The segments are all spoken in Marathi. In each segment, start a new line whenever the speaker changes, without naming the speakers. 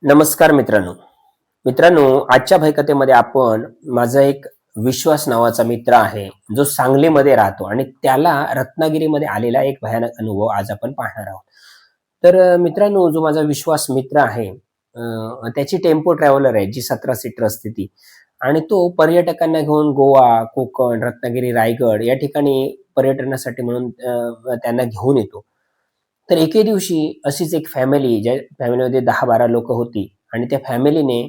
नमस्कार मित्रांनो. मित्रांनो, आजच्या भयकथेमध्ये आपण माझा एक विश्वास नावाचा मित्र आहे, जो सांगलीमध्ये राहतो आणि त्याला रत्नागिरीमध्ये आलेला एक भयानक अनुभव आज आपण पाहणार आहोत. तर मित्रांनो, जो माझा विश्वास मित्र आहे, त्याची टेम्पो ट्रॅव्हलर आहे, जी 17 सीटर असते ती. आणि तो पर्यटकांना घेऊन गोवा, कोकण, रत्नागिरी, रायगड या ठिकाणी पर्यटनासाठी म्हणून त्यांना घेऊन येतो. तर एके दिवशी अशीच एक फॅमिली, ज्या फॅमिलीमध्ये 10-12 लोकं होती आणि त्या फॅमिलीने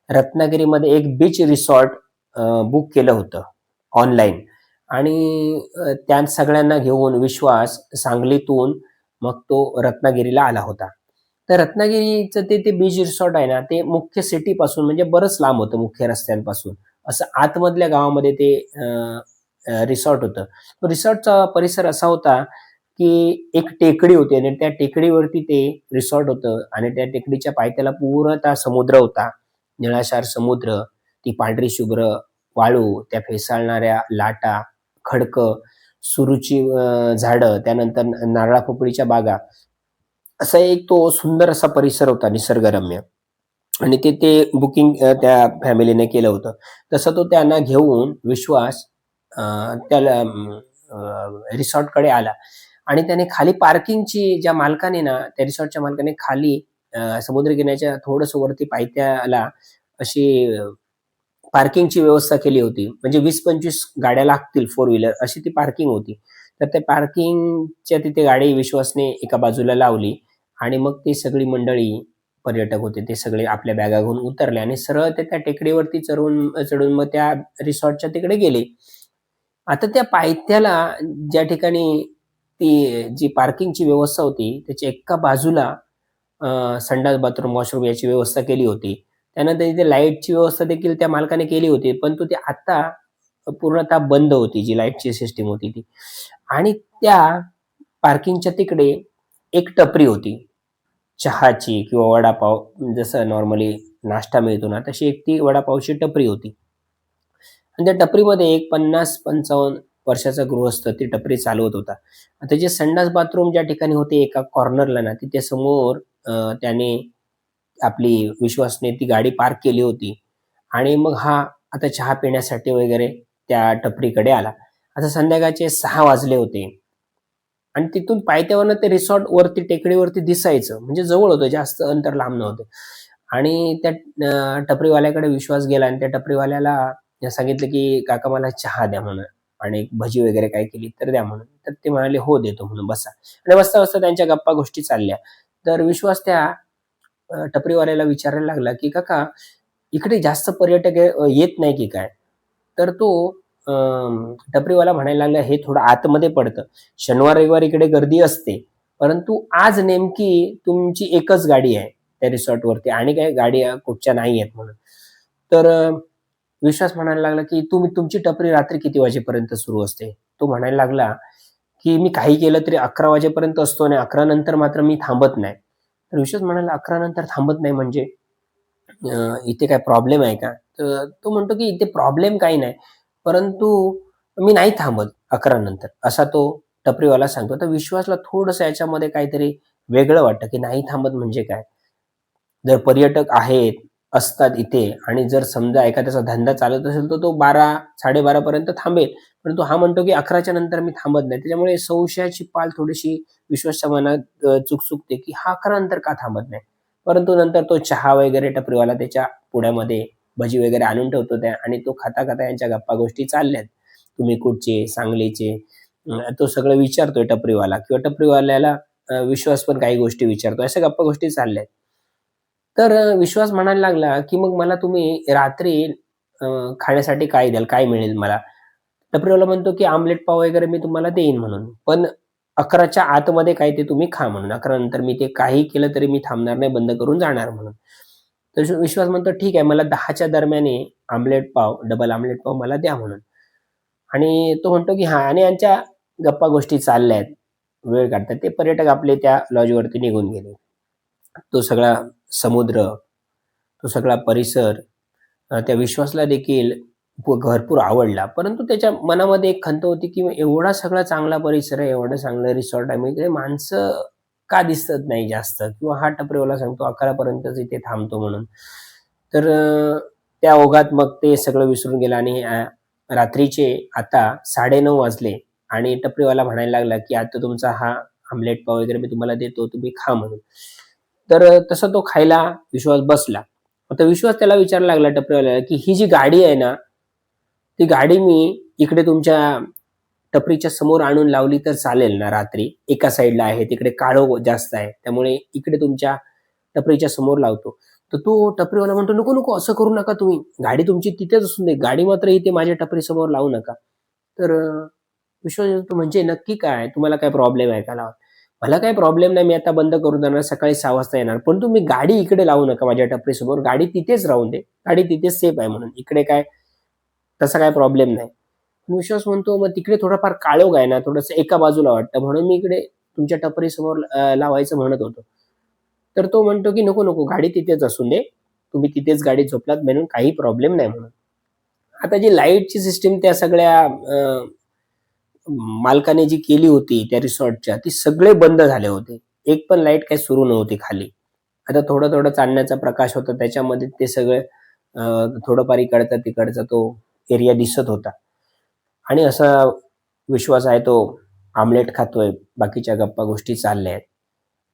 रत्नागिरीमध्ये एक बीच रिसॉर्ट बुक केलं होतं ऑनलाईन. आणि त्या सगळ्यांना घेऊन विश्वास सांगलीतून मग तो रत्नागिरीला आला होता. तर रत्नागिरीचं ते बीच रिसॉर्ट आहे ना, ते मुख्य सिटीपासून म्हणजे बरंच लांब होतं मुख्य रस्त्यांपासून. असं आतमधल्या गावामध्ये ते रिसॉर्ट होतं. रिसॉर्टचा परिसर असा होता, की एक टेकडी होती आणि त्या टेकडीवरती ते रिसॉर्ट होतं आणि त्या टेकडीच्या पायथ्याला पूर्णतः समुद्र होता. निळाशार समुद्र, ती पांढरी शुभ्र वाळू, त्या फेसाळणाऱ्या लाटा, खडकं, सुरूची झाडं, त्यानंतर नारळा पपळीच्या बागा. असा एक तो सुंदर असा परिसर होता निसर्गरम्य. आणि ते बुकिंग त्या फॅमिलीने केलं होतं. तसं तो त्यांना घेऊन विश्वास त्याला रिसॉर्टकडे आला आणि त्याने खाली पार्किंगची ज्या मालकाने ना, त्या रिसॉर्टच्या मालकाने खाली समुद्रकिनाऱ्याच्या थोडंसं वरती पायथ्याला अशी पार्किंगची व्यवस्था केली होती. म्हणजे 20-25 गाड्या लागतील फोर व्हीलर अशी ती पार्किंग होती. तर त्या पार्किंगच्या तिथे गाडी विश्वासने एका बाजूला लावली आणि मग ती सगळी मंडळी, पर्यटक होते ते सगळे आपल्या बॅगा घेऊन उतरले आणि सरळ ते त्या टेकडीवरती चढून मग त्या रिसॉर्टच्या तिकडे गेले. आता त्या पायथ्याला ज्या ठिकाणी ती जी पार्किंगची व्यवस्था होती, त्याच्या एका बाजूला संडास, बाथरूम, वॉशरूम याची व्यवस्था केली होती. त्यानंतर इथे लाईटची व्यवस्था देखील त्या मालकाने केली होती. परंतु ती आता पूर्णतः बंद होती, जी लाईटची सिस्टम होती ती. आणि त्या पार्किंगच्या तिकडे एक टपरी होती. चहाची किंवा वडापाव जसं नॉर्मली नाश्ता मिळतो ना, तशी एक ती वडापावची टपरी होती. आणि त्या टपरीमध्ये एक 50-55 वर्षाचा गृहस्थ ती टपरी चालवत होता. आता जे संडास बाथरूम ज्या ठिकाणी होते एका कॉर्नरला ना, तिथे समोर त्याने आपली विश्वासने ती गाडी पार्क केली होती. आणि मग हा आता चहा पिण्यासाठी वगैरे त्या टपरीकडे आला. आता संध्याकाळचे 6 वाजले होते आणि तिथून पायथ्यावरनं ते रिसॉर्ट वरती टेकडीवरती दिसायचं. म्हणजे जवळ होतं, जास्त अंतर लांब नव्हतं. आणि त्या टपरीवाल्याकडे विश्वास गेला आणि त्या टपरीवाल्याला सांगितलं, की "काका मला चहा द्या" म्हणून आणि एक भजी वगैरे काही केली तर द्या म्हणून. तर ते म्हणाले, "हो देतो" म्हणून, "बसा." आणि बसता-बसता त्यांच्या गप्पा गोष्टी चालल्या. तर विश्वास त्या टपरीवाल्याला विचारायला लागला, की "काका, इकडे जास्त पर्यटक येत नाही की काय?" तर तो टपरीवाला म्हणायला लागला, "हे थोडं आतमध्ये पडतं. शनिवार, रविवार इकडे गर्दी असते. परंतु आज नेमकी तुमची एकच गाडी आहे त्या रिसॉर्टवरती आणि काही गाडी कुठच्या नाही आहेत म्हणून." तर विश्वास म्हणायला लागला, की तुमची टपरी रात्री किती वाजेपर्यंत सुरू असते?" तो म्हणायला लागला, की "मी काही केलं तरी 11 वाजेपर्यंत असतो आणि 11 नंतर मात्र मी थांबत नाही." तर विश्वास म्हणाला, "11 नंतर थांबत नाही म्हणजे इथे काय प्रॉब्लेम आहे का?" तर तो म्हणतो, की "इथे प्रॉब्लेम काही नाही, परंतु मी नाही थांबत 11 नंतर." असा तो टपरीवाला सांगतो. तर विश्वासला थोडंसं याच्यामध्ये काहीतरी वेगळं वाटतं, की नाही थांबत म्हणजे काय? जर पर्यटक आहेत, असतात इथे आणि जर समजा एखाद्याचा धंदा चालत असेल, तर तो 12-12:30 पर्यंत थांबेल. परंतु हा म्हणतो, की 11च्या नंतर मी थांबत नाही. त्याच्यामुळे संशयाची पाल थोडीशी विश्वासच्या मनात चुकचुकते, की हा 11 नंतर का थांबत नाही? परंतु नंतर तो चहा वगैरे टपरीवाला त्याच्या पुड्यामध्ये भजी वगैरे आणून ठेवतो त्या आणि तो खाता-खाता यांच्या गप्पा गोष्टी चालल्यात. तुम्ही कुठचे? सांगलीचे. तो सगळं विचारतोय टपरीवाला किंवा टपरीवाल्याला विश्वास पण काही गोष्टी विचारतो. अशा गप्पा गोष्टी चालल्यात. तर विश्वास म्हणायला लागला, की "मग मला तुम्ही रात्री अ, खाण्यासाठी काय द्याल? काय मिळेल मला?" टपरीवाला म्हणतो, की "आमलेट पाव वगैरे मी तुम्हाला देईन म्हणून. पण 11च्या आतमध्ये काय ते तुम्ही खा म्हणून. 11 नंतर मी ते काही केलं तरी मी थांबणार नाही, बंद करून जाणार म्हणून." तर विश्वास म्हणतो, "ठीक आहे, मला 10च्या दरम्यान आमलेट पाव, डबल आमलेट पाव मला द्या" म्हणून. आणि तो म्हणतो, की "हां." आणि यांच्या गप्पा गोष्टी चालल्या आहेत. वेळ काढतात. ते पर्यटक आपले त्या लॉजवरती निघून गेले. तो सगळा समुद्र, तो सगळा परिसर त्या विश्वासला देखील भरपूर आवडला. परंतु त्याच्या मनामध्ये एक खंत होती, की एवढा सगळा चांगला परिसर आहे, एवढं चांगलं रिसॉर्ट आहे, मग इकडे माणसं का दिसत नाही जास्त, किंवा हा टपरीवाला सांगतो 11 पर्यंतच इथे थांबतो म्हणून. तर त्या ओघात मग ते सगळं विसरून गेलं आणि रात्रीचे आता 9:30 वाजले आणि टपरीवाला म्हणायला लागला, की "आता तुमचा हा आमलेट पाव वगैरे मी तुम्हाला देतो, तुम्ही खा" म्हणून. तर तसा तो खायला विश्वास बसला. आता विश्वास त्याला विचारायला लागला टपरीवाल्याला, की "ही जी गाडी आहे ना, ती गाडी मी इकडे तुमच्या टपरीच्या समोर आणून लावली तर चालेल ना रात्री? एका साइडला आहे, तिकडे काळोख जास्त आहे. त्यामुळे इकडे तुमच्या टपरीच्या समोर लावतो." तर तो टपरीवाला म्हणतो, "नको, नको असं करू नका तुम्ही. गाडी तुमची तिथेच असून दे. गाडी मात्र इथे माझ्या टपरीसमोर लावू नका." तर विश्वास म्हणतो, "म्हणजे नक्की काय? तुम्हाला काय प्रॉब्लेम आहे का लावा?" "मला काही प्रॉब्लेम नाही. मी आता बंद करून देणार. सकाळी 6 वाजता येणार. पण तुम्ही गाडी इकडे लावू नका माझ्या टपरीसमोर. गाडी तिथेच राहून दे. गाडी तिथेच सेफ आहे म्हणून. इकडे काय तसा काही प्रॉब्लेम नाही." विश्वास म्हणतो, "मग तिकडे थोडाफार काळोख आहे ना, थोडंसं एका बाजूला वाटतं म्हणून मी इकडे तुमच्या टपरीसमोर लावायचं म्हणत होतो." तर तो म्हणतो, की "नको, नको गाडी तिथेच असून दे. तुम्ही तिथेच गाडीत झोपलात म्हणून काही प्रॉब्लेम नाही म्हणून." आता जी लाईटची सिस्टम त्या सगळ्या मालकाने जी केली होती त्या रिसॉर्टच्या, ती सगळे बंद झाले होते. एक पण लाईट काही सुरू नव्हती खाली. आता थोडं-थोडं चांदण्याचा प्रकाश होता त्याच्यामध्ये ते सगळे थोडंफार इकडचा-तिकडचा तो एरिया दिसत होता. आणि असा विश्वास आहे तो आमलेट खातोय, बाकीच्या गप्पा गोष्टी चालल्या आहेत.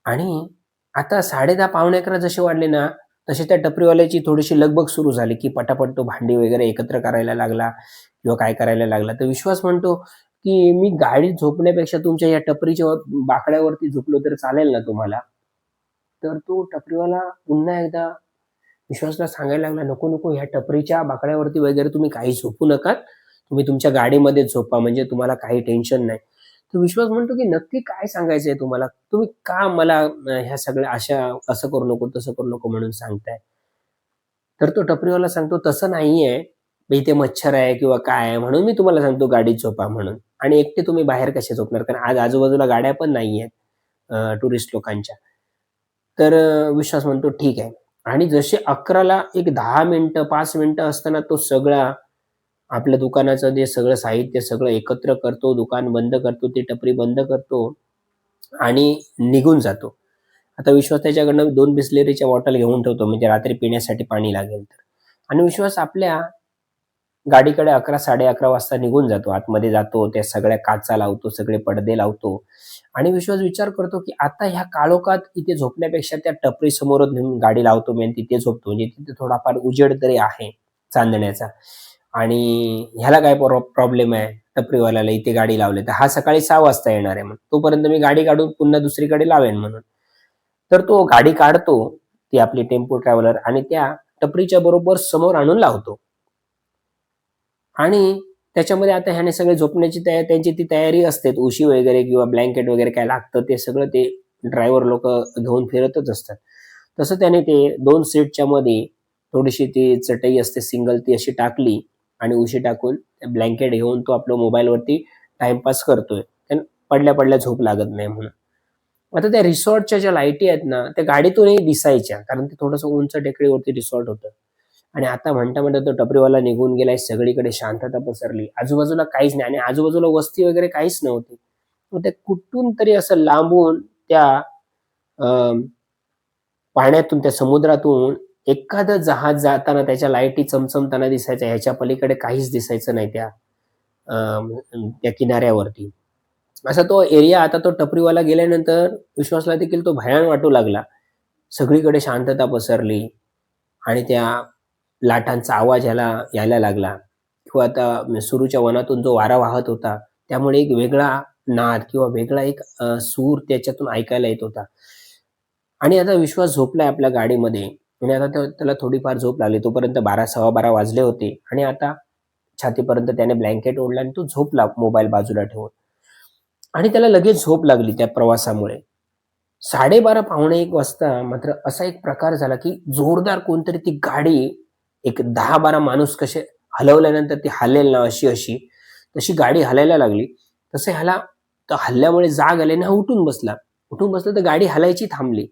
आणि आता 10:30 पावणे 11 जसे वाजले ना, तशी त्या टपरीवाल्याची थोडीशी लगबग सुरू झाली, की पटापट तो भांडी वगैरे एकत्र करायला लागला किंवा काय करायला लागला. तर विश्वास म्हणतो, की "मी गाडीत झोपण्यापेक्षा तुमच्या या टपरीच्या बाकड्यावरती झोपलो तर चालेल ना तुम्हाला?" तर तो टपरीवाला पुन्हा एकदा विश्वासला सांगायला लागला, "नको, नको ह्या टपरीच्या बाकड्यावरती वगैरे तुम्ही काही झोपू नका. तुम्ही तुमच्या गाडीमध्येच झोपा म्हणजे तुम्हाला काही टेन्शन नाही." तर विश्वास म्हणतो, की "नक्की काय सांगायचंय तुम्हाला? तुम्ही का मला ह्या सगळ्या अशा असं करू नको, तसं करू नको म्हणून सांगताय?" तर तो टपरीवाला सांगतो, "तसं नाहीये. इथे मच्छर आहे किंवा काय आहे म्हणून मी तुम्हाला सांगतो गाडीत झोपा म्हणून. आणि एकटे तुम्ही बाहेर कसे झोपणार? कारण आज आजूबाजूला गाड्या पण नाहीयेत टुरिस्ट लोकांच्या." तर विश्वास म्हणतो, "ठीक आहे." आणि जसे 11ला एक 10 मिनिटं, 5 मिनिटं असताना तो सगळा आपल्या दुकानाचं जे सगळं साहित्य सगळं एकत्र करतो, दुकान बंद करतो, ती टपरी बंद करतो आणि निघून जातो. आता विश्वास त्याच्याकडनं 2 बिसलेरीच्या बॉटल घेऊन ठेवतो, म्हणजे रात्री पिण्यासाठी पाणी लागेल तर. आणि विश्वास आपल्या गाडीकडे 11, 11:30 वाजता निघून जातो. आतमध्ये जातो, त्या सगळ्या काचा लावतो, सगळे पडदे लावतो आणि विश्वास विचार करतो, की आता ह्या काळोखात इथे झोपण्यापेक्षा त्या टपरीसमोरच नेऊन गाडी लावतो मी आणि तिथे झोपतो. म्हणजे तिथे थोडाफार उजेड तरी आहे चांदण्याचा आणि ह्याला काय प्रॉब्लेम आहे टपरीवाल्याला इथे गाडी लावली तर हा सकाळी 6 वाजता येणार आहे मग. तोपर्यंत मी गाडी काढून पुन्हा दुसरीकडे लावेन म्हणून. तर तो गाडी काढतो, ती आपली टेम्पो ट्रॅव्हलर आणि त्या टपरीच्या बरोबर समोर आणून लावतो. आणि त्याच्यामध्ये आता ह्याने सगळे झोपण्याची त्यांची ती तयारी असते. उशी वगैरे किंवा ब्लँकेट वगैरे काय लागतं ते सगळं ते ड्रायव्हर लोकं घेऊन फिरतच असतात. तसं त्याने ते 2 सीटच्या मध्ये थोडीशी ती चटई असते सिंगल ती अशी टाकली आणि उशी टाकून ब्लँकेट घेऊन तो आपलं मोबाईलवरती टाईमपास करतोय. त्यानं पडल्या-पडल्या झोप लागत नाही म्हणून. आता त्या रिसॉर्टच्या ज्या लाईटी आहेत ना, त्या गाडीतूनही दिसायच्या. कारण ते थोडंसं उंच टेकडीवरती रिसॉर्ट होतं. आणि आता म्हणता-म्हणता तो टपरीवाला निघून गेलाय. सगळीकडे शांतता पसरली. आजूबाजूला काहीच नाही आणि आजूबाजूला वस्ती वगैरे काहीच नव्हती. मग ते कुठून तरी असं लांबून त्या अ, पाण्यातून, त्या समुद्रातून एखादं जहाज जाताना त्याच्या लाईटी चमचमताना दिसायच्या. ह्याच्या पलीकडे काहीच दिसायचं नाही अ, त्या किनाऱ्यावरती. असा तो एरिया आता तो टपरीवाला गेल्यानंतर विश्वासला देखील तो भयान वाटू लागला. सगळीकडे शांतता पसरली आणि त्या लाटांचा आवाज ह्याला यायला लागला किंवा आता सुरूच्या वनातून जो वारा वाहत होता, त्यामुळे एक वेगळा नाद किंवा वेगळा एक सूर त्याच्यातून ऐकायला येत होता. आणि आता विश्वास झोपलाय आपल्या गाडीमध्ये आणि आता त्याला थोडीफार झोप लागली. तोपर्यंत 12, 12:15 वाजले होते आणि आता छातीपर्यंत त्याने ब्लँकेट ओढला आणि तो झोपला मोबाईल बाजूला ठेवून. आणि त्याला लगेच झोप लागली त्या प्रवासामुळे. 12:30 पावणे 1 वाजता मात्र असा एक प्रकार झाला, की जोरदार कोणतरी ती गाडी एक 10-12 माणूस कसे हलवल्यानंतर ती हलेल ना अशी-अशी, तशी गाडी हलायला लागली. तसं ह्याला त्या हलल्यामुळे जाग आली आणि हा उठून बसला. उठून बसला तर गाडी हलायची थांबली.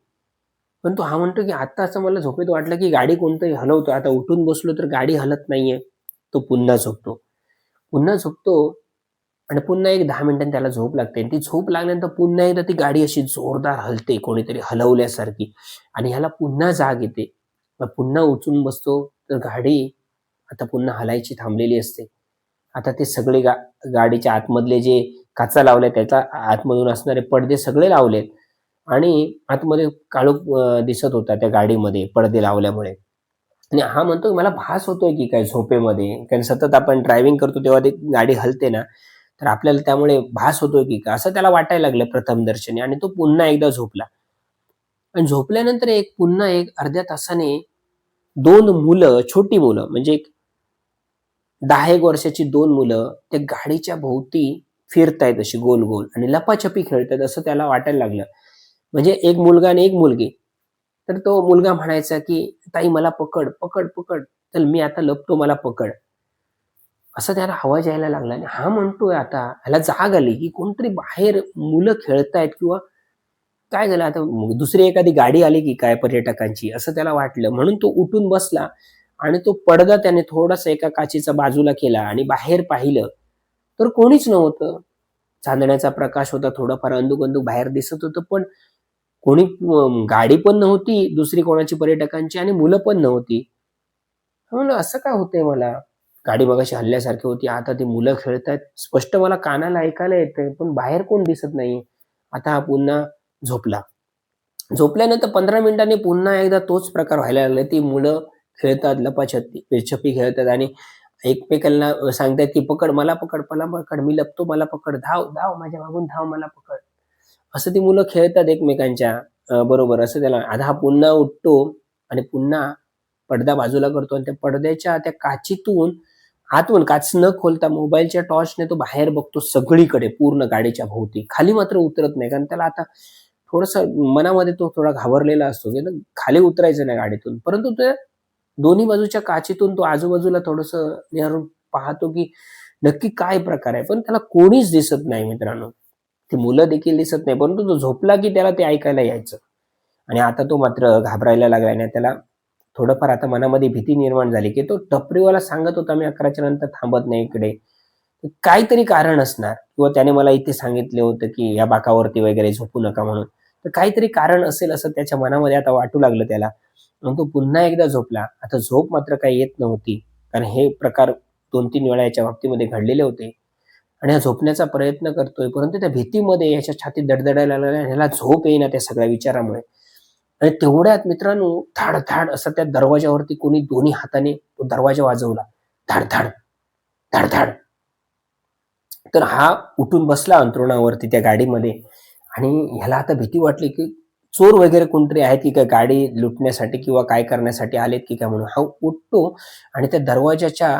परंतु हा म्हणतो, की आता असं मला झोपेत वाटलं, की गाडी कोणतरी हलवतोय. आता उठून बसलो तर गाडी हलत नाहीये. तो पुन्हा झोपतो. पुन्हा झोपतो आणि पुन्हा एक 10 मिनिटांनी त्याला झोप लागते आणि ती झोप लागल्यानंतर पुन्हा एकदा ती गाडी अशी जोरदार हलते कोणीतरी हलवल्यासारखी आणि ह्याला पुन्हा जाग येते. मग पुन्हा उठून बसतो तर गाडी आता पुन्हा हलायची थांबलेली असते. आता ते सगळे गाडीच्या आतमधले जे काचा लावल्या त्याच्या आतमधून असणारे पडदे सगळे लावलेत आणि आतमध्ये काळोख दिसत होता त्या गाडीमध्ये पडदे लावल्यामुळे. आणि हा म्हणतोय मला भास होतोय की काय झोपेमध्ये, कारण सतत आपण ड्रायव्हिंग करतो तेव्हा ती गाडी हलते ना, तर आपल्याला त्यामुळे भास होतोय की काय असं त्याला वाटायला लागलं प्रथमदर्शनी आणि तो पुन्हा एकदा झोपला. आणि झोपल्यानंतर पुन्हा एक अर्ध्या तासाने 2 मुलं, छोटी मुलं म्हणजे 10 एक वर्षाची 2 मुलं त्या गाडीच्या भोवती फिरतायत अशी गोल-गोल आणि लपाछपी खेळतायत असं त्याला वाटायला लागलं. म्हणजे एक मुलगा आणि एक मुलगी. तर तो मुलगा म्हणायचा की "ताई मला पकड, पकड, पकड. चल मी आता लपतो मला पकड." असं त्याला आवाज यायला लागला आणि हा म्हणतोय आता ह्याला जाग आली की कोणतरी बाहेर मुलं खेळतायत किंवा काय झालं आता दुसरी एखादी गाडी आली की काय पर्यटकांची असं त्याला वाटलं. म्हणून तो उठून बसला आणि तो पडदा त्याने थोडासा एका काचेचा बाजूला केला आणि बाहेर पाहिलं, तर कोणीच नव्हतं. चांदण्याचा प्रकाश होता, थोडंफार अंधुक-अंधुक बाहेर दिसत होतं, पण कोणी गाडी पण नव्हती दुसरी कोणाची पर्यटकांची आणि मुलं पण नव्हती. म्हणलं असं काय होतंय मला? गाडी मगाशी हलल्यासारखी होती, आता ती मुलं खेळतायत. स्पष्ट मला कानाला ऐकायला येतंय, पण बाहेर कोण दिसत नाहीये. आता हा पुन्हा झोपला. झोपल्यानंतर 15 मिनिटांनी पुन्हा एकदा तोच प्रकार व्हायला लागला. ती मुलं खेळतात, छपी खेळतात आणि एकमेकांना सांगतायत, की "पकड, मला पकड, मला पकड, मी लपतो, मला पकड, धाव, धाव, माझ्या मागून धाव, मला पकड." असं ती मुलं खेळतात एकमेकांच्या बरोबर. असं त्याला आता हा पुन्हा उठतो आणि पुन्हा पडदा बाजूला करतो आणि त्या पडद्याच्या त्या काचीतून आतून काच न खोलता मोबाईलच्या टॉर्चने तो बाहेर बघतो सगळीकडे पूर्ण गाडीच्या भोवती. खाली मात्र उतरत नाही कारण त्याला आता थोडंसं मनामध्ये तो थोडा घाबरलेला असतो, की खाली उतरायचं नाही गाडीतून. परंतु ते दोन्ही बाजूच्या काचेतून तो आजूबाजूला थोडंसं निहारून पाहतो, की नक्की काय प्रकार आहे. पण त्याला कोणीच दिसत नाही मित्रांनो. ती मुलं देखील दिसत नाही. परंतु तो झोपला, की त्याला ते ऐकायला यायचं. आणि आता तो मात्र घाबरायला लागला आणि त्याला थोडंफार आता मनामध्ये भीती निर्माण झाली, की तो टपरीवाला सांगत होता, "मी 11च्या नंतर थांबत नाही इकडे." काहीतरी कारण असणार किंवा त्याने मला इथे सांगितलं होतं, की या बाकावरती वगैरे झोपू नका म्हणून. तर काहीतरी कारण असेल असं त्याच्या मनामध्ये आता वाटू लागलं त्याला. मग तो पुन्हा एकदा झोपला. आता झोप मात्र काही येत नव्हती. कारण हे प्रकार 2-3 वेळा याच्या बाबतीमध्ये घडलेले होते. आणि हा झोपण्याचा प्रयत्न करतोय, परंतु त्या भीतीमध्ये याच्या छातीत धडधडायला लागल्या आणि ह्याला झोप येईना त्या सगळ्या विचारामुळे. आणि तेवढ्यात मित्रांनो धाड-धाड असं त्या दरवाजावरती कोणी दोन्ही हाताने तो दरवाजा वाजवला. धाड-धाड, धाड-धाड. तर हा उठून बसला अंथरुणावरती त्या गाडीमध्ये आणि ह्याला आता भीती वाटली, की चोर वगैरे कोणतरी आहेत की काय गाडी लुटण्यासाठी किंवा काय करण्यासाठी आलेत की काय म्हणून. हा उठतो आणि त्या दरवाजाच्या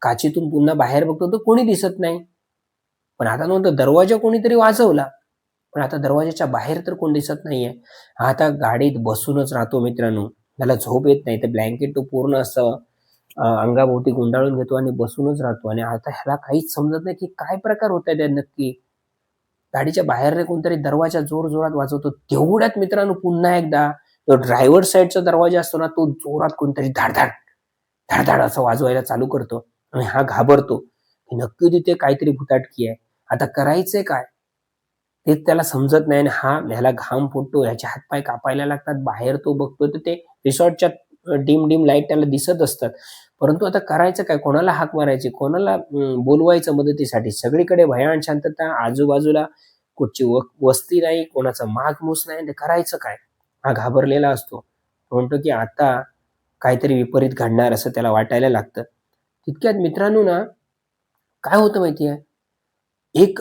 काचेतून पुन्हा बाहेर बघतो तर कोणी दिसत नाही. पण आता नव्हतं दरवाजा कोणीतरी वाजवला. पण आता दरवाजाच्या बाहेर तर कोण दिसत नाहीये. हा आता गाडीत बसूनच राहतो मित्रांनो. त्याला झोप येत नाही. ते ब्लँकेट तो पूर्ण असं अंगाभोवती गुंडाळून घेतो आणि बसूनच राहतो आणि आता ह्याला काहीच समजत नाही, की काय प्रकार होतायत यात नक्की. गाडीच्या बाहेरनं कोणतरी दरवाजा जोरजोरात वाजवतो. तेवढ्यात मित्रांनो पुन्हा एकदा तो ड्रायव्हर साइडचा दरवाजा असतो ना, तो जोरात कोणतरी धाड-धाड, धाड-धाड असं वाजवायला चालू करतो आणि हा घाबरतो, की नक्की तिथे काहीतरी भुताटकी आहे. आता करायचंय काय? तेच त्याला समजत नाही आणि ह्याला घाम फुटतो, ह्याचे हातपाय कापायला लागतात. बाहेर तो बघतो तर ते रिसॉर्टच्या डिम-डिम लाईट त्याला दिसत असतात. परंतु आता करायचं काय? कोणाला हाक मारायची? कोणाला बोलवायचं मदतीसाठी? सगळीकडे भयान शांतता. आजूबाजूला कुठची वस्ती नाही, कोणाचा मागमूस नाही. तर करायचं काय? हा घाबरलेला असतो. तो म्हणतो की आता काहीतरी विपरीत घडणार असं त्याला वाटायला लागतं. तितक्यात मित्रांनो ना, काय होतं माहिती एक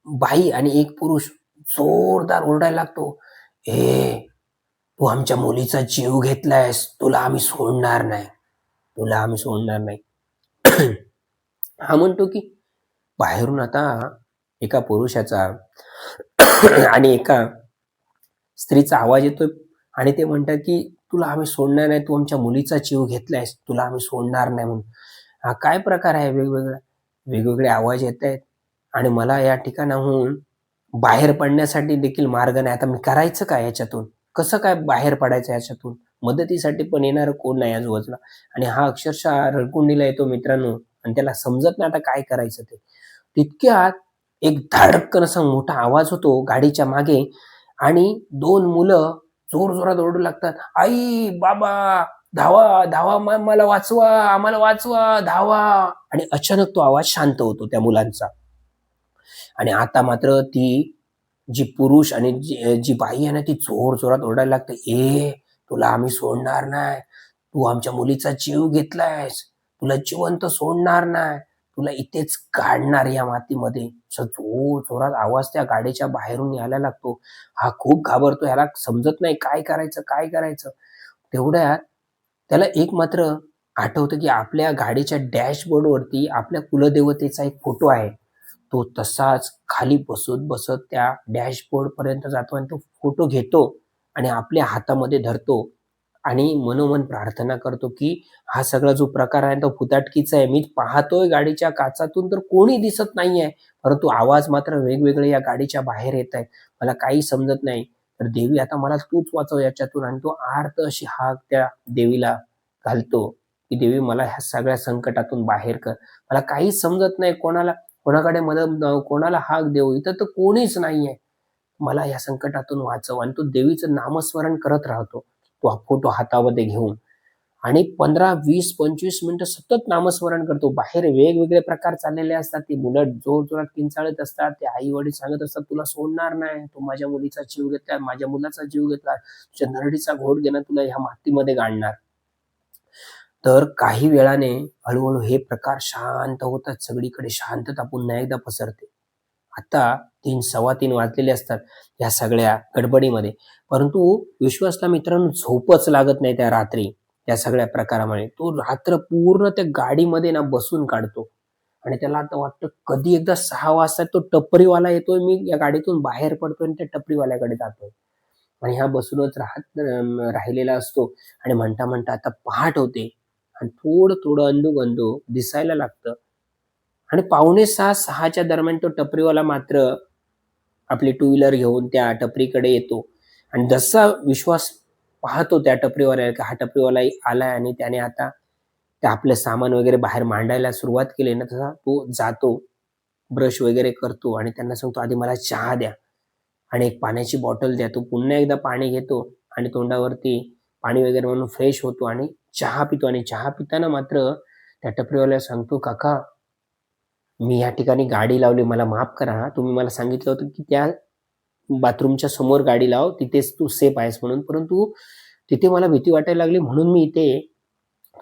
बाई आणि एक पुरुष जोरदार ओरडायला लागतो, "ए, तू आमच्या मुलीचा जीव घेतलायस, तुला आम्ही सोडणार नाही, तुला आम्ही सोडणार नाही." हा म्हणतो की बाहेरून आता एका पुरुषाचा आणि एका स्त्रीचा आवाज येतोय आणि ते म्हणतात की तुला आम्ही सोडणार नाही, तू आमच्या मुलीचा जीव घेतलायस, तुला आम्ही सोडणार नाही म्हणून. हा काय प्रकार आहे वेगवेगळा? वेगवेगळे आवाज येतायत आणि मला या ठिकाणाहून बाहेर पडण्यासाठी देखील मार्ग नाही. आता मी करायचं काय याच्यातून? कसं काय बाहेर पडायचं याच्यातून? मदतीसाठी पण येणारं कोण नाही आजूबाजूला आणि हा अक्षरशः रडकुंडीला येतो मित्रांनो आणि त्याला समजत नाही आता काय करायचं ते. तितक्यात एक धडकन असा मोठा आवाज होतो गाडीच्या मागे आणि 2 मुलं जोरजोरात ओरडू लागतात, "आई, बाबा, धावा, धावा, मला वाचवा, आम्हाला वाचवा, धावा." आणि अचानक तो आवाज शांत होतो त्या मुलांचा. आणि आता मात्र ती जी पुरुष आणि जी बाई आहे ना, ती जोरजोरात ओरडायला लागते, तुला आम्ही सोडणार नाही. तू आमच्या मुलीचा जीव घेतलायस. तुला जिवंत सोडणार नाही. तुला इथेच काढणार या मातीमध्ये." असा जोरजोरात आवाज त्या गाडीच्या बाहेरून यायला लागतो. हा खूप घाबरतो. ह्याला समजत नाही काय करायचं, काय करायचं? तेवढ्यात त्याला एक मात्र आठवतं, की आपल्या गाडीच्या डॅशबोर्डवरती आपल्या कुलदेवतेचा एक फोटो आहे. तो तसाच खाली बसत-बसत त्या डॅशबोर्डपर्यंत जातो आणि तो फोटो घेतो आणि आपल्या हातामध्ये धरतो आणि मनोमन प्रार्थना करतो, की हा सगळा जो प्रकार आहे तो फुताटकीचा आहे. मी पाहतोय गाडीच्या काचातून तर कोणी दिसत नाहीये, परंतु आवाज मात्र वेगवेगळे या गाडीच्या बाहेर येतायत. मला काही समजत नाही. तर देवी आता मला तूच वाचव याच्यातून. आणि तो आर्त अशी हाक त्या देवीला घालतो, की देवी मला ह्या सगळ्या संकटातून बाहेर कर. मला काहीच समजत नाही. कोणाकडे मदत कोणाला हाक देऊ? इथं तर कोणीच नाहीये. मला या संकटातून वाचव. आणि तो देवीचं नामस्मरण करत राहतो. तो फोटो हातामध्ये घेऊन आणि 15, 20, 25 मिनिटं सतत नामस्मरण करतो. बाहेर वेगवेगळे प्रकार चाललेले असतात. ती मुलं जोरजोरात किंचाळत असतात. ते आई-वडील सांगत असतात, "तुला सोडणार नाही. तू माझ्या मुलीचा जीव घेतलाय, माझ्या मुलाचा जीव घेतलाय. तुझ्या नरडीचा घोट घेणं तुला ह्या मातीमध्ये गाडणार." तर काही वेळाने हळू हे प्रकार शांत होतात. सगळीकडे शांतता पुन्हा एकदा पसरते. आता 3, 3:15 वाजलेले असतात या सगळ्या गडबडीमध्ये. परंतु विश्वासला मित्रांनो झोपच लागत नाही त्या रात्री, त्या सगळ्या प्रकारामुळे. तो रात्र पूर्ण त्या गाडीमध्ये ना बसून काढतो आणि त्याला आता वाटतं कधी एकदा 6 वाजता तो टपरीवाला येतोय, मी या गाडीतून बाहेर पडतोय आणि त्या टपरीवाल्याकडे जातोय. आणि हा बसूनच राहिलेला असतो आणि म्हणता-म्हणता आता पहाट होते आणि थोडं-थोडं अंधुक-अंधुक दिसायला लागतं आणि 5:45, 6च्या दरम्यान तो टपरीवाला मात्र आपली टू व्हीलर घेऊन त्या टपरीकडे येतो आणि जसा विश्वास पाहतो त्या टपरीवाल्याला, की हा टपरीवाला आलाय आणि त्याने आता ते आपलं सामान वगैरे बाहेर मांडायला सुरुवात केली ना, तसा तो जातो, ब्रश वगैरे करतो आणि त्यांना सांगतो, "आधी मला चहा द्या आणि एक पाण्याची बॉटल द्या." तो पुन्हा एकदा पाणी घेतो आणि तोंडावरती पाणी वगैरे म्हणून फ्रेश होतो आणि चहा पितो आणि चहा पिताना मात्र त्या टपरीवाल्याला सांगतो, "काका, मी या ठिकाणी गाडी लावली, मला माफ करा हां. तुम्ही मला सांगितलं होतं, की त्या बाथरूमच्या समोर गाडी लाव, तिथेच तू सेफ आहेस म्हणून. परंतु तिथे मला भीती वाटायला लागली म्हणून मी इथे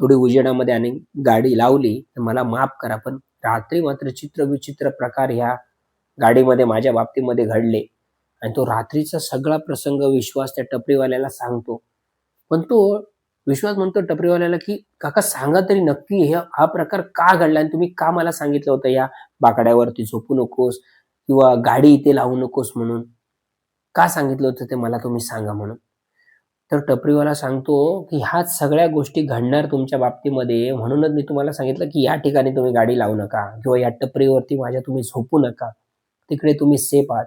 थोडी उजेडामध्ये आणि गाडी लावली. तर मला माफ करा." पण रात्री मात्र चित्रविचित्र प्रकार ह्या गाडीमध्ये माझ्या बाबतीमध्ये घडले आणि तो रात्रीचा सगळा प्रसंग विश्वास त्या टपरीवाल्याला सांगतो. पण तो विश्वास म्हणतो टपरीवाल्याला, की "काका सांगा तरी नक्की हा प्रकार का घडला आणि तुम्ही का मला सांगितलं होतं या बाकड्यावरती झोपू नकोस किंवा गाडी इथे लावू नकोस म्हणून? का सांगितलं होतं ते मला तुम्ही सांगा म्हणून?" तर टपरीवाला सांगतो, की "ह्याच सगळ्या गोष्टी घडणार तुमच्या बाबतीमध्ये म्हणूनच मी तुम्हाला सांगितलं, की या ठिकाणी तुम्ही गाडी लावू नका किंवा या टपरीवरती माझ्या तुम्ही झोपू नका. तिकडे तुम्ही सेफ आहात."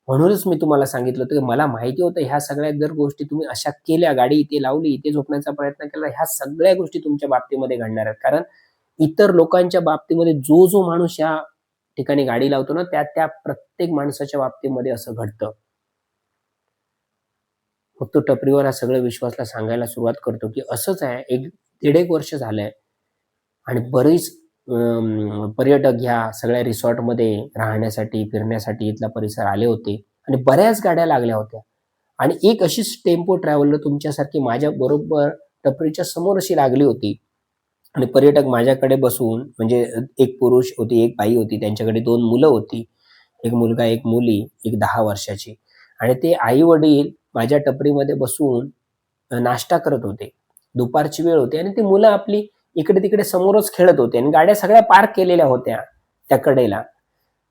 म्हणूनच मी तुम्हाला सांगितलं होतं, की मला माहिती होतं ह्या सगळ्या जर गोष्टी तुम्ही अशा केल्या, गाडी इथे लावली, इथे झोपण्याचा प्रयत्न केला, ह्या सगळ्या गोष्टी तुमच्या बाबतीमध्ये घडणार आहेत. कारण इतर लोकांच्या बाबतीमध्ये जो माणूस या ठिकाणी गाडी लावतो ना, त्या प्रत्येक माणसाच्या बाबतीमध्ये असं घडतं. मग तो टपरीवाला सगळं विश्वासला सांगायला सुरुवात करतो, की असंच आहे, 1-1.5 वर्ष झालंय आणि बरेच पर्यटक ह्या सगळ्या रिसॉर्टमध्ये राहण्यासाठी, फिरण्यासाठी इथला परिसर आले होते आणि बऱ्याच गाड्या लागल्या होत्या आणि एक अशीच टेम्पो ट्रॅव्हलर तुमच्यासारखी माझ्या बरोबर टपरीच्या समोर अशी लागली होती आणि पर्यटक माझ्याकडे बसून म्हणजे एक पुरुष होती, एक बाई होती, त्यांच्याकडे 2 मुलं होती. एक मुलगा, एक मुली, एक 10 वर्षाची आणि ते आई-वडील माझ्या टपरीमध्ये बसून नाश्ता करत होते. दुपारची वेळ होती आणि ती मुलं आपली इकडे-तिकडे समोरच खेळत होते आणि गाड्या सगळ्या पार्क केलेल्या होत्या त्या कडेला.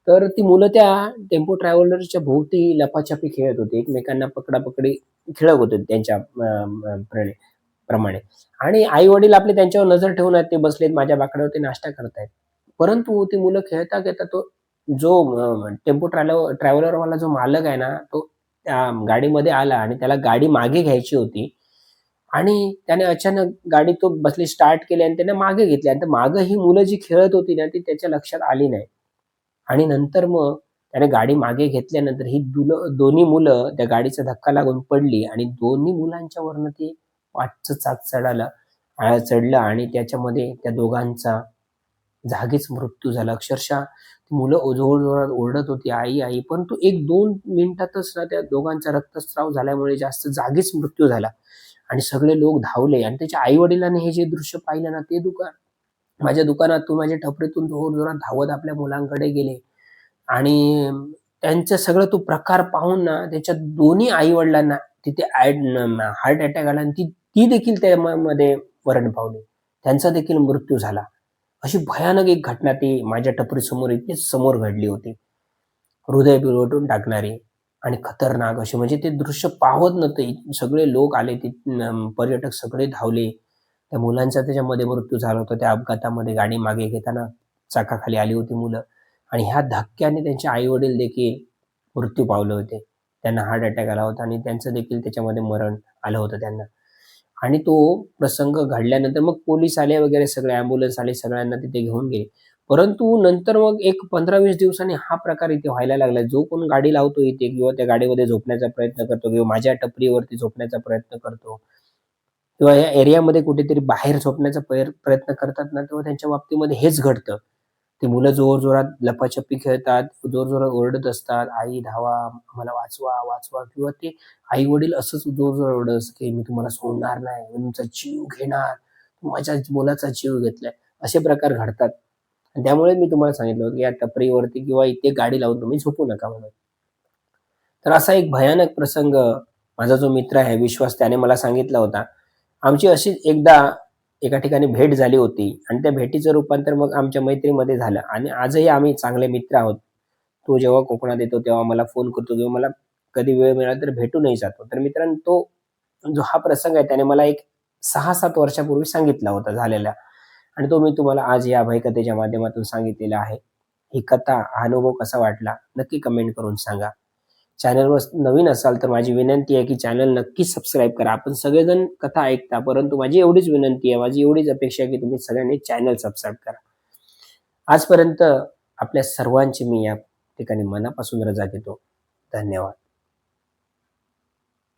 तर ती मुलं त्या टेम्पो ट्रॅव्हलरच्या भोवती लपाछपी खेळत होते. एकमेकांना पकडापकडी खेळत होते त्यांच्या प्रमाणे आणि आई-वडील आपले त्यांच्यावर नजर ठेवून आहेत. ते बसलेत माझ्या बाकड्यावरती नाश्ता करतायत. परंतु ती मुलं खेळता-खेळता तो जो टेम्पो ट्रॅव्हलरवाला जो मालक आहे ना, तो त्या गाडीमध्ये आला आणि त्याला गाडी मागे घ्यायची होती आणि त्याने अचानक गाडी तो बसली स्टार्ट केली आणि त्याने मागे घेतली आणि मागं ही मुलं जी खेळत होती ना, ती त्याच्या लक्षात आली नाही. आणि नंतर मग त्याने गाडी मागे घेतल्यानंतर ही दोन्ही मुलं त्या गाडीचा धक्का लागून पडली आणि दोन्ही मुलांच्या वरनं ते पाठचं चाक चढलं आणि त्याच्यामध्ये त्या दोघांचा जागीच मृत्यू झाला. अक्षरशः ती मुलं जोरजोरात ओरडत होती, "आई, आई!" परंतु 1-2 मिनिटातच ना त्या दोघांचा रक्तस्राव झाल्यामुळे जास्त जागीच मृत्यू झाला आणि सगळे लोक धावले आणि त्याच्या आई-वडिलांनी हे जे दृश्य पाहिलं ना, ते माझ्या दुकानातून, माझ्या टपरीतून जोरजोरात धावत आपल्या मुलांकडे गेले आणि त्यांचा सगळं तो प्रकार पाहून ना, त्याच्या दोन्ही आई-वडिलांना तिथे हार्ट अटॅक आला आणि ती ती देखील त्यामध्ये मरण पावली. त्यांचा देखील मृत्यू झाला. अशी भयानक एक घटना ती माझ्या टपरीसमोर इथेच समोर घडली होती. हृदय पिळवटून टाकणारी आणि खतरनाक अशी म्हणजे ते दृश्य पाहत नव्हते. सगळे लोक आले, ते पर्यटक सगळे धावले. त्या मुलांचा त्याच्यामध्ये मृत्यू झाला होता. त्या अपघातामध्ये गाडी मागे घेताना चाकाखाली आली होती मुलं आणि ह्या धक्क्याने त्यांचे आई-वडील देखील मृत्यू पावले होते. त्यांना हार्ट अटॅक आला होता आणि त्यांचं देखील त्याच्यामध्ये मरण आलं होतं त्यांना. आणि तो प्रसंग घडल्यानंतर मग पोलीस आले वगैरे सगळे ॲम्ब्युलन्स आले, सगळ्यांना तिथे घेऊन गेले. परंतु नंतर मग एक 15-20 दिवसांनी हा प्रकार इथे व्हायला लागला. जो कोण गाडी लावतो इथे किंवा त्या गाडीमध्ये झोपण्याचा प्रयत्न करतो किंवा माझ्या टपरीवरती झोपण्याचा प्रयत्न करतो किंवा या एरियामध्ये कुठेतरी बाहेर झोपण्याचा प्रयत्न करतात ना, तेव्हा त्यांच्या बाबतीमध्ये हेच घडतं. ती मुलं जोरजोरात लपाछपी खेळतात, जोरजोरात ओरडत असतात, "आई धावा, आम्हाला वाचवा, वाचवा" किंवा ते आई-वडील असंच जोरजोरात ओरडत असतात, की "मी तुम्हाला सोडणार नाही, मी तुमचा जीव घेणार, माझ्या मुलाचा जीव घेतलाय." असे प्रकार घडतात. आणि त्यामुळे मी तुम्हाला सांगितलं होतं, की या टपरीवरती किंवा इथे गाडी लावून तुम्ही झोपू नका म्हणून. तर असा एक भयानक प्रसंग माझा जो मित्र आहे विश्वास त्याने मला सांगितला होता. आमची अशीच एकदा एका ठिकाणी भेट झाली होती आणि त्या भेटीचं रूपांतर मग आमच्या मैत्रीमध्ये झालं आणि आजही आम्ही चांगले मित्र आहोत. तो जेव्हा कोकणात येतो तेव्हा मला फोन करतो किंवा मला कधी वेळ मिळाला तर भेटूनही जातो. तर मित्रांनो तो जो हा प्रसंग आहे त्याने मला एक 6-7 वर्षापूर्वी सांगितला होता झालेला आणि तो मी तुम्हाला आज या भयकथेच्या माध्यमातून सांगितलेला आहे. ही कथा, हा अनुभव कसा वाटला नक्की कमेंट करून सांगा. चॅनलवर नवीन असाल तर माझी विनंती आहे की चॅनल नक्कीच सबस्क्राईब करा. आपण सगळेजण कथा ऐकता, परंतु माझी एवढीच विनंती आहे, माझी एवढीच अपेक्षा आहे की तुम्ही सगळ्यांनी चॅनल सबस्क्राईब करा. आजपर्यंत आपल्या सर्वांची मी या ठिकाणी मनापासून रजा घेतो. धन्यवाद.